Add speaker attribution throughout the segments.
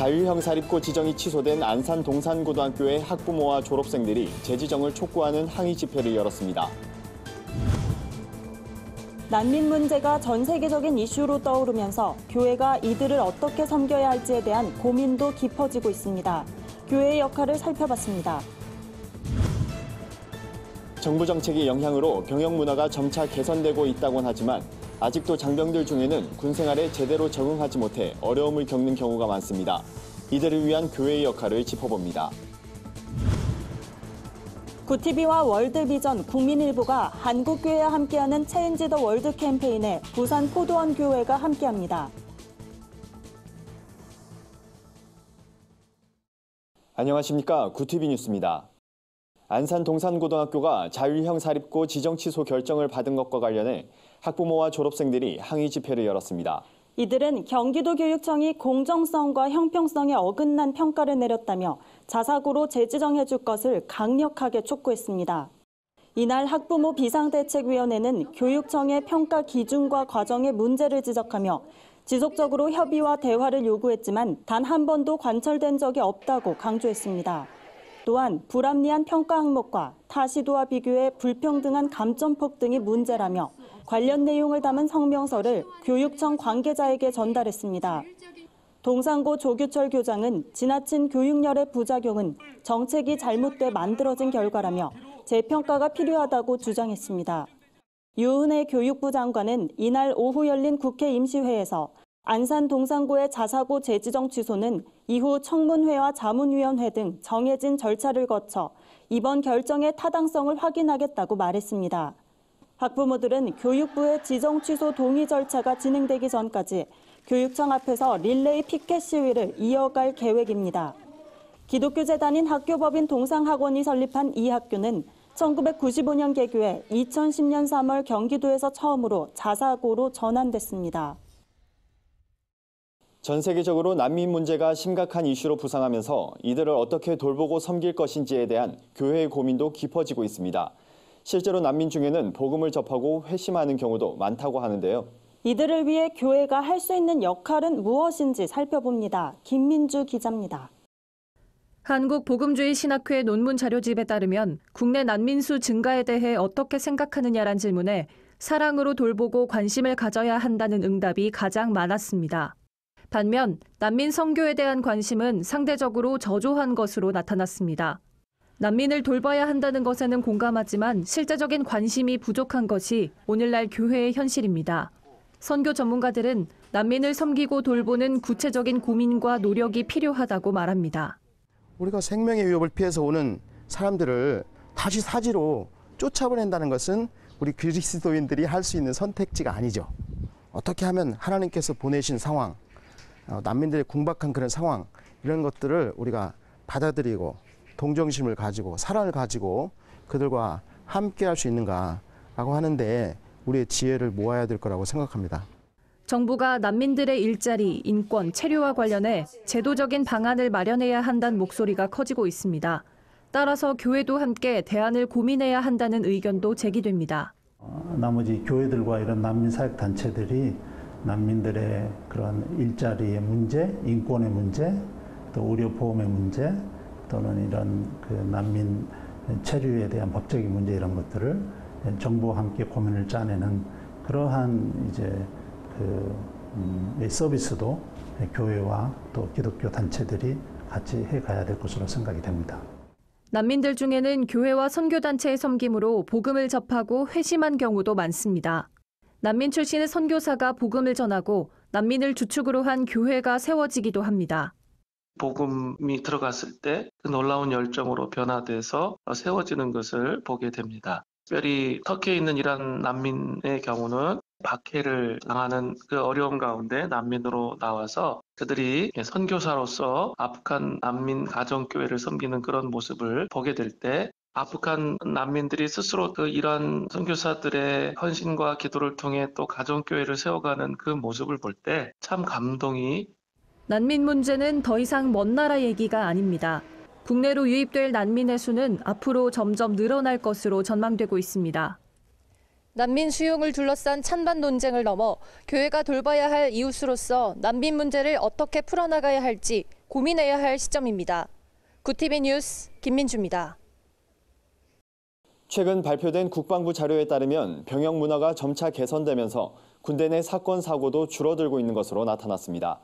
Speaker 1: 자율형 사립고 지정이 취소된 안산 동산고등학교의 학부모와 졸업생들이 재지정을 촉구하는 항의 집회를 열었습니다.
Speaker 2: 난민 문제가 전 세계적인 이슈로 떠오르면서 교회가 이들을 어떻게 섬겨야 할지에 대한 고민도 깊어지고 있습니다. 교회의 역할을 살펴봤습니다.
Speaker 1: 정부 정책의 영향으로 병역 문화가 점차 개선되고 있다곤 하지만 아직도 장병들 중에는 군 생활에 제대로 적응하지 못해 어려움을 겪는 경우가 많습니다. 이들을 위한 교회의 역할을 짚어봅니다.
Speaker 2: 구티비와 월드비전, 국민일보가 한국교회와 함께하는 체인지 더 월드 캠페인에 부산 포도원 교회가 함께합니다.
Speaker 1: 안녕하십니까. 구티비 뉴스입니다. 안산 동산고등학교가 자율형 사립고 지정 취소 결정을 받은 것과 관련해 학부모와 졸업생들이 항의 집회를 열었습니다. 이들은
Speaker 2: 경기도교육청이 공정성과 형평성에 어긋난 평가를 내렸다며 자사고로 재지정해 줄 것을 강력하게 촉구했습니다. 이날 학부모 비상대책위원회는 교육청의 평가 기준과 과정의 문제를 지적하며 지속적으로 협의와 대화를 요구했지만 단 한 번도 관철된 적이 없다고 강조했습니다. 또한 불합리한 평가 항목과 타 시도와 비교해 불평등한 감점폭 등이 문제라며 관련 내용을 담은 성명서를 교육청 관계자에게 전달했습니다. 동산고 조규철 교장은 지나친 교육열의 부작용은 정책이 잘못돼 만들어진 결과라며 재평가가 필요하다고 주장했습니다. 유은혜 교육부 장관은 이날 오후 열린 국회 임시회에서 안산 동산고의 자사고 재지정 취소는 이후 청문회와 자문위원회 등 정해진 절차를 거쳐 이번 결정의 타당성을 확인하겠다고 말했습니다. 학부모들은 교육부의 지정 취소 동의 절차가 진행되기 전까지 교육청 앞에서 릴레이 피켓 시위를 이어갈 계획입니다. 기독교재단인 학교법인 동상학원이 설립한 이 학교는 1995년 개교해 2010년 3월 경기도에서 처음으로 자사고로 전환됐습니다.
Speaker 1: 전 세계적으로 난민 문제가 심각한 이슈로 부상하면서 이들을 어떻게 돌보고 섬길 것인지에 대한 교회의 고민도 깊어지고 있습니다. 실제로 난민 중에는 복음을 접하고 회심하는 경우도 많다고 하는데요.
Speaker 2: 이들을 위해 교회가 할 수 있는 역할은 무엇인지 살펴봅니다. 김민주 기자입니다.
Speaker 3: 한국복음주의신학회 논문 자료집에 따르면 국내 난민 수 증가에 대해 어떻게 생각하느냐란 질문에 사랑으로 돌보고 관심을 가져야 한다는 응답이 가장 많았습니다. 반면 난민 선교에 대한 관심은 상대적으로 저조한 것으로 나타났습니다. 난민을 돌봐야 한다는 것에는 공감하지만 실제적인 관심이 부족한 것이 오늘날 교회의 현실입니다. 선교 전문가들은 난민을 섬기고 돌보는 구체적인 고민과 노력이 필요하다고 말합니다.
Speaker 4: 우리가 생명의 위협을 피해서 오는 사람들을 다시 사지로 쫓아보낸다는 것은 우리 그리스도인들이 할 수 있는 선택지가 아니죠. 어떻게 하면 하나님께서 보내신 상황, 난민들의 궁박한 그런 상황, 이런 것들을 우리가 받아들이고 동정심을 가지고 사랑을 가지고 그들과 함께 할 수 있는가라고 하는데 우리의 지혜를 모아야 될 거라고 생각합니다.
Speaker 3: 정부가 난민들의 일자리, 인권, 체류와 관련해 제도적인 방안을 마련해야 한다는 목소리가 커지고 있습니다. 따라서 교회도 함께 대안을 고민해야 한다는 의견도 제기됩니다.
Speaker 5: 나머지 교회들과 이런 난민 사역 단체들이 난민들의 그런 일자리의 문제, 인권의 문제, 또 의료보험의 문제, 또는 이런 그 난민 체류에 대한 법적인 문제 이런 것들을 정부와 함께 고민을 짜내는 그러한 이제 서비스도 교회와 또 기독교 단체들이 같이 해가야 될 것으로 생각이 됩니다.
Speaker 3: 난민들 중에는 교회와 선교단체의 섬김으로 복음을 접하고 회심한 경우도 많습니다. 난민 출신의 선교사가 복음을 전하고 난민을 주축으로 한 교회가 세워지기도 합니다.
Speaker 6: 복음이 들어갔을 때 그 놀라운 열정으로 변화돼서 세워지는 것을 보게 됩니다. 특별히 터키에 있는 이란 난민의 경우는 박해를 당하는 그 어려움 가운데 난민으로 나와서 그들이 선교사로서 아프간 난민 가정교회를 섬기는 그런 모습을 보게 될 때 아프간 난민들이 스스로 그 이란 선교사들의 헌신과 기도를 통해 또 가정교회를 세워가는 그 모습을 볼 때 참 감동이.
Speaker 3: 난민 문제는 더 이상 먼 나라 얘기가 아닙니다. 국내로 유입될 난민의 수는 앞으로 점점 늘어날 것으로 전망되고 있습니다.
Speaker 7: 난민 수용을 둘러싼 찬반 논쟁을 넘어 교회가 돌봐야 할 이웃으로서 난민 문제를 어떻게 풀어나가야 할지 고민해야 할 시점입니다. 구티비 뉴스 김민주입니다.
Speaker 1: 최근 발표된 국방부 자료에 따르면 병역 문화가 점차 개선되면서 군대 내 사건 사고도 줄어들고 있는 것으로 나타났습니다.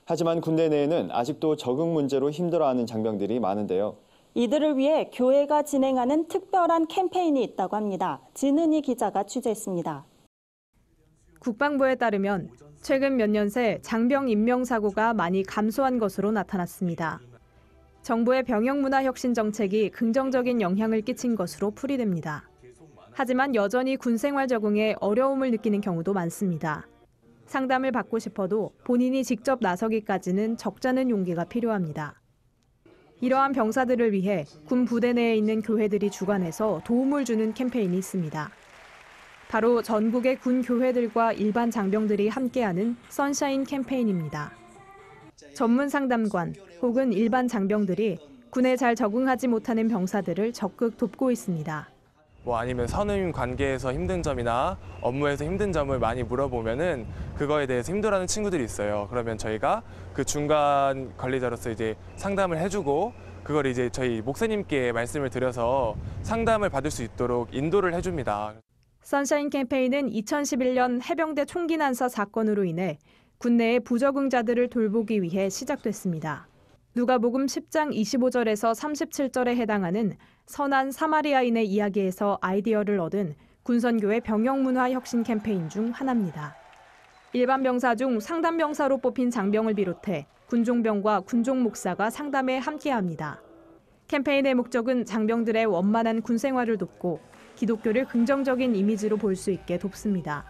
Speaker 1: 하지만 군대 내에는 아직도 적응 문제로 힘들어하는 장병들이 많은데요.
Speaker 2: 이들을 위해 교회가 진행하는 특별한 캠페인이 있다고 합니다. 진은희 기자가 취재했습니다.
Speaker 3: 국방부에 따르면 최근 몇 년 새 장병 임명 사고가 많이 감소한 것으로 나타났습니다. 정부의 병역 문화 혁신 정책이 긍정적인 영향을 끼친 것으로 풀이됩니다. 하지만 여전히 군 생활 적응에 어려움을 느끼는 경우도 많습니다. 상담을 받고 싶어도 본인이 직접 나서기까지는 적잖은 용기가 필요합니다. 이러한 병사들을 위해 군 부대 내에 있는 교회들이 주관해서 도움을 주는 캠페인이 있습니다. 바로 전국의 군 교회들과 일반 장병들이 함께하는 선샤인 캠페인입니다. 전문 상담관 혹은 일반 장병들이 군에 잘 적응하지 못하는 병사들을 적극 돕고 있습니다.
Speaker 8: 아니면 선임 관계에서 힘든 점이나 업무에서 힘든 점을 많이 물어보면은 그거에 대해서 힘들어하는 친구들이 있어요. 그러면 저희가 그 중간 관리자로서 이제 상담을 해주고 그걸 이제 저희 목사님께 말씀을 드려서 상담을 받을 수 있도록 인도를 해줍니다. 선샤인
Speaker 3: 캠페인은 2011년 해병대 총기 난사 사건으로 인해 군내의 부적응자들을 돌보기 위해 시작됐습니다. 누가복음 10장 25절에서 37절에 해당하는 선한 사마리아인의 이야기에서 아이디어를 얻은 군선교의 병역문화 혁신 캠페인 중 하나입니다. 일반 병사 중 상담 병사로 뽑힌 장병을 비롯해 군종병과 군종 목사가 상담에 함께합니다. 캠페인의 목적은 장병들의 원만한 군 생활을 돕고 기독교를 긍정적인 이미지로 볼 수 있게 돕습니다.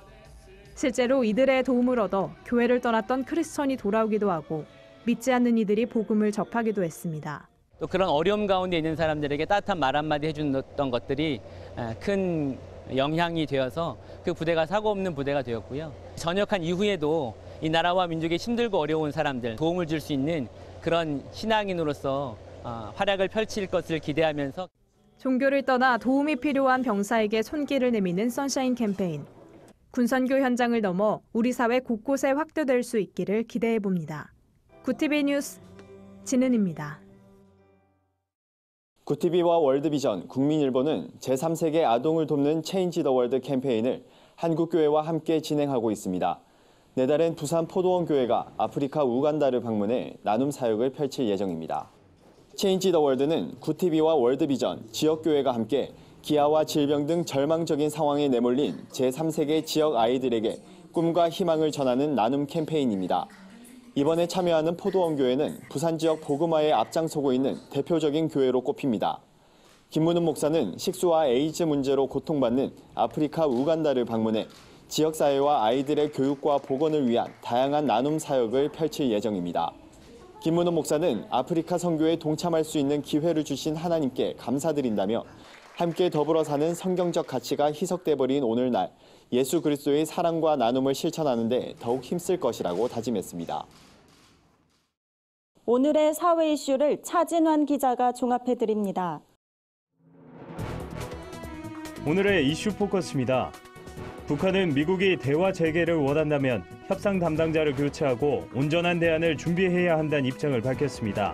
Speaker 3: 실제로 이들의 도움을 얻어 교회를 떠났던 크리스천이 돌아오기도 하고 믿지 않는 이들이 복음을 접하기도 했습니다.
Speaker 9: 또 그런 어려움 가운데 있는 사람들에게 따뜻한 말 한마디 해줬던 것들이 큰 영향이 되어서 그 부대가 사고 없는 부대가 되었고요. 전역한 이후에도 이 나라와 민족에 힘들고 어려운 사람들 도움을 줄 수 있는 그런 신앙인으로서 활약을 펼칠 것을 기대하면서
Speaker 3: 종교를 떠나 도움이 필요한 병사에게 손길을 내미는 선샤인 캠페인. 군선교 현장을 넘어 우리 사회 곳곳에 확대될 수 있기를 기대해 봅니다. 구티비 뉴스 진은입니다.
Speaker 1: 구티비와 월드비전, 국민일보는 제3세계 아동을 돕는 체인지 더 월드 캠페인을 한국교회와 함께 진행하고 있습니다. 내달엔 부산 포도원 교회가 아프리카 우간다를 방문해 나눔 사역을 펼칠 예정입니다. 체인지 더 월드는 구티비와 월드비전, 지역교회가 함께 기아와 질병 등 절망적인 상황에 내몰린 제3세계 지역 아이들에게 꿈과 희망을 전하는 나눔 캠페인입니다. 이번에 참여하는 포도원 교회는 부산 지역 복음화에 앞장서고 있는 대표적인 교회로 꼽힙니다. 김문훈 목사는 식수와 에이즈 문제로 고통받는 아프리카 우간다를 방문해 지역사회와 아이들의 교육과 복원을 위한 다양한 나눔 사역을 펼칠 예정입니다. 김문훈 목사는 아프리카 선교에 동참할 수 있는 기회를 주신 하나님께 감사드린다며 함께 더불어 사는 성경적 가치가 희석돼버린 오늘날 예수 그리스도의 사랑과 나눔을 실천하는 데 더욱 힘쓸 것이라고 다짐했습니다.
Speaker 2: 오늘의 사회 이슈를 차진환 기자가 종합해드립니다.
Speaker 10: 오늘의 이슈 포커스입니다. 북한은 미국이 대화 재개를 원한다면 협상 담당자를 교체하고 온전한 대안을 준비해야 한다는 입장을 밝혔습니다.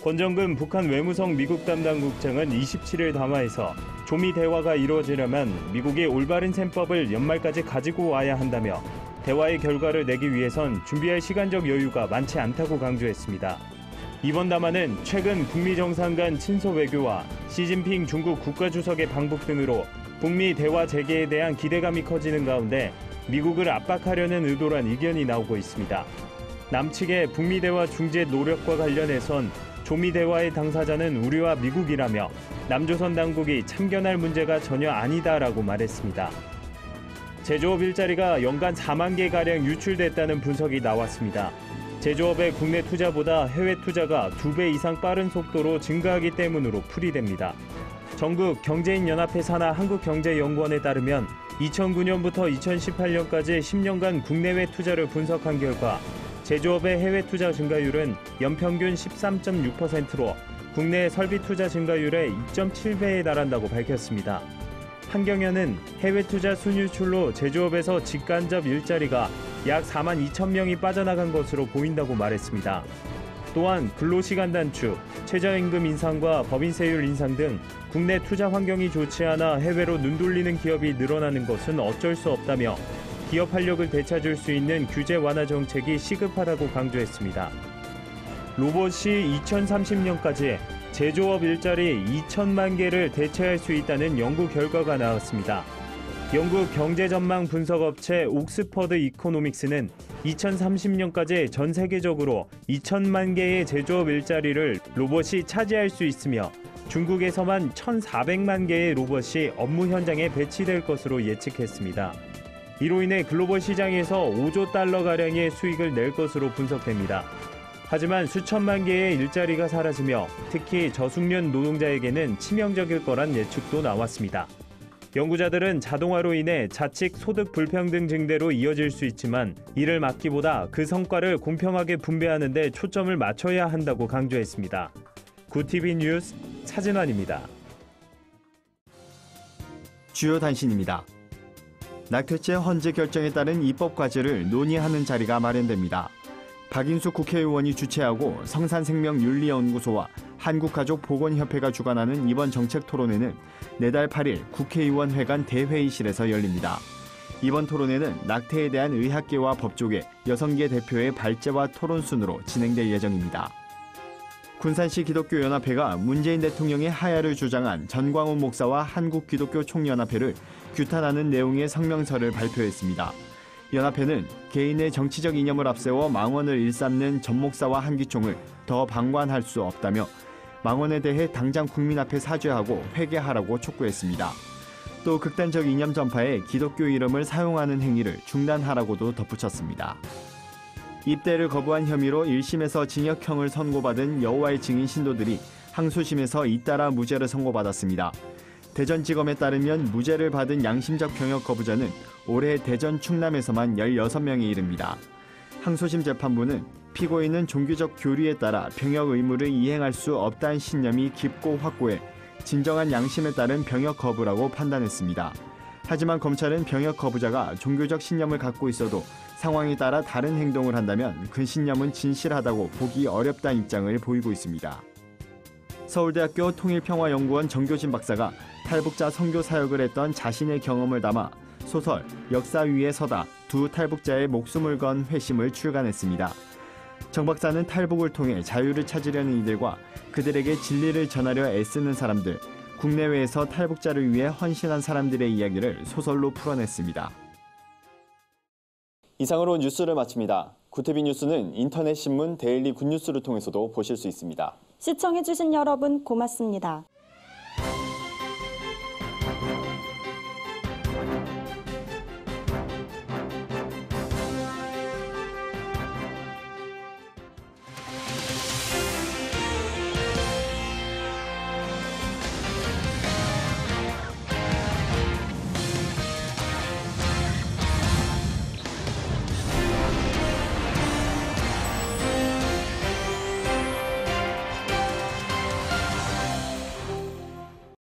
Speaker 10: 권정근 북한 외무성 미국 담당 국장은 27일 담화에서 조미 대화가 이루어지려면 미국이 올바른 셈법을 연말까지 가지고 와야 한다며 대화의 결과를 내기 위해선 준비할 시간적 여유가 많지 않다고 강조했습니다. 이번 담화는 최근 북미 정상 간 친소 외교와 시진핑 중국 국가주석의 방북 등으로 북미 대화 재개에 대한 기대감이 커지는 가운데 미국을 압박하려는 의도란 의견이 나오고 있습니다. 남측의 북미 대화 중재 노력과 관련해선 조미 대화의 당사자는 우리와 미국이라며 남조선 당국이 참견할 문제가 전혀 아니다라고 말했습니다. 제조업 일자리가 연간 4만 개가량 유출됐다는 분석이 나왔습니다. 제조업의 국내 투자보다 해외 투자가 2배 이상 빠른 속도로 증가하기 때문으로 풀이됩니다. 전국 경제인연합회 산하 한국경제연구원에 따르면 2009년부터 2018년까지 10년간 국내외 투자를 분석한 결과 제조업의 해외 투자 증가율은 연평균 13.6%로 국내 설비 투자 증가율의 2.7배에 달한다고 밝혔습니다. 한경연은 해외 투자 순유출로 제조업에서 직간접 일자리가 약 4만 2천 명이 빠져나간 것으로 보인다고 말했습니다. 또한 근로시간 단축, 최저임금 인상과 법인세율 인상 등 국내 투자 환경이 좋지 않아 해외로 눈 돌리는 기업이 늘어나는 것은 어쩔 수 없다며 기업 활력을 되찾을 수 있는 규제 완화 정책이 시급하다고 강조했습니다. 로봇이 2030년까지 제조업 일자리 2천만 개를 대체할 수 있다는 연구 결과가 나왔습니다. 영국 경제전망 분석업체 옥스퍼드 이코노믹스는 2030년까지 전 세계적으로 2천만 개의 제조업 일자리를 로봇이 차지할 수 있으며 중국에서만 1,400만 개의 로봇이 업무 현장에 배치될 것으로 예측했습니다. 이로 인해 글로벌 시장에서 5조 달러가량의 수익을 낼 것으로 분석됩니다. 하지만 수천만 개의 일자리가 사라지며 특히 저숙련 노동자에게는 치명적일 거란 예측도 나왔습니다. 연구자들은 자동화로 인해 자칫 소득 불평등 증대로 이어질 수 있지만 이를 막기보다 그 성과를 공평하게 분배하는 데 초점을 맞춰야 한다고 강조했습니다. 구TV 뉴스 차진환입니다.
Speaker 1: 주요 단신입니다. 낙태죄 헌재 결정에 따른 입법 과제를 논의하는 자리가 마련됩니다. 박인숙 국회의원이 주최하고 성산생명윤리연구소와 한국가족보건협회가 주관하는 이번 정책 토론회는 내달 8일 국회의원회관 대회의실에서 열립니다. 이번 토론회는 낙태에 대한 의학계와 법조계, 여성계 대표의 발제와 토론 순으로 진행될 예정입니다. 군산시 기독교연합회가 문재인 대통령의 하야를 주장한 전광훈 목사와 한국기독교총연합회를 규탄하는 내용의 성명서를 발표했습니다. 연합회는 개인의 정치적 이념을 앞세워 망언을 일삼는 전 목사와 한기총을 더 방관할 수 없다며 망언에 대해 당장 국민 앞에 사죄하고 회개하라고 촉구했습니다. 또 극단적 이념 전파에 기독교 이름을 사용하는 행위를 중단하라고도 덧붙였습니다. 입대를 거부한 혐의로 1심에서 징역형을 선고받은 여호와의 증인 신도들이 항소심에서 잇따라 무죄를 선고받았습니다. 대전지검에 따르면 무죄를 받은 양심적 병역 거부자는 올해 대전 충남에서만 16명에 이릅니다. 항소심 재판부는 피고인은 종교적 교리에 따라 병역 의무를 이행할 수 없다는 신념이 깊고 확고해 진정한 양심에 따른 병역 거부라고 판단했습니다. 하지만 검찰은 병역 거부자가 종교적 신념을 갖고 있어도 상황에 따라 다른 행동을 한다면 그 신념은 진실하다고 보기 어렵다는 입장을 보이고 있습니다. 서울대학교 통일평화연구원 정교진 박사가 탈북자 선교 사역을 했던 자신의 경험을 담아 소설 역사 위에 서다 두 탈북자의 목숨을 건 회심을 출간했습니다. 정 박사는 탈북을 통해 자유를 찾으려는 이들과 그들에게 진리를 전하려 애쓰는 사람들, 국내외에서 탈북자를 위해 헌신한 사람들의 이야기를 소설로 풀어냈습니다. 이상으로 뉴스를 마칩니다. 구TV 뉴스는 인터넷 신문 데일리 굿뉴스를 통해서도 보실 수 있습니다.
Speaker 2: 시청해주신 여러분 고맙습니다.